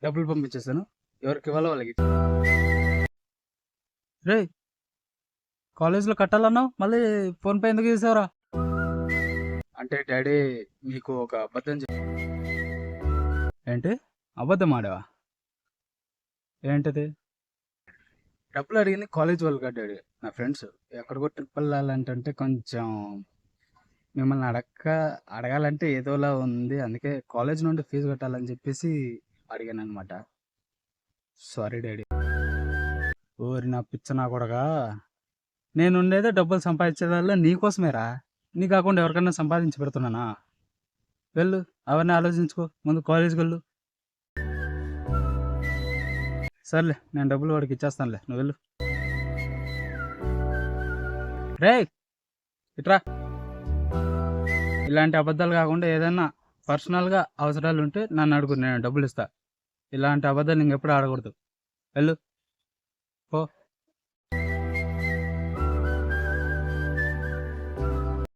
డబ్బులు పంపించేసాను. ఎవరికి ఇవ్వాలో వాళ్ళకి. రే, కాలేజీలో కట్టాలన్నావు, మళ్ళీ ఫోన్పే ఎందుకు చేసావురా? అంటే డాడీ, మీకు ఒక అబద్ధం ఏంటి? అబద్ధం ఆడావా? ఏంటిది? డబ్బులు అడిగింది కాలేజ్ వాళ్ళు కాదు డాడీ, నా ఫ్రెండ్స్. ఎక్కడికో ట్రిప్ వెళ్ళాలంటే కొంచెం మిమ్మల్ని అడగాలంటే ఏదోలా ఉంది. అందుకే కాలేజ్ నుండి ఫీజు కట్టాలని చెప్పేసి అడిగాను అనమాట. Sorry daddy. ఓరి నా పిచ్చ నా కొడగా, నేను ఉండేదే డబ్బులు సంపాదించేదాల్లో నీకోసమేరా. నీ కాకుండా ఎవరికన్నా సంపాదించి పెడుతున్నానా? వెళ్ళు, అవన్నీ ఆలోచించుకో, ముందు కాలేజ్కి వెళ్ళు. సర్లే, నేను డబ్బులు వాడికి ఇచ్చేస్తానులే, నువ్వు వెళ్ళు. రే, ఇట్రా. ఇలాంటి అబద్ధాలు కాకుండా ఏదైనా పర్సనల్గా అవసరాలు ఉంటే నన్ను అడుగు, నేను డబ్బులు ఇస్తా. ఇలాంటి అబద్ధాలు ఇంకెప్పుడు ఆడకూడదు. వెళ్ళు, పో.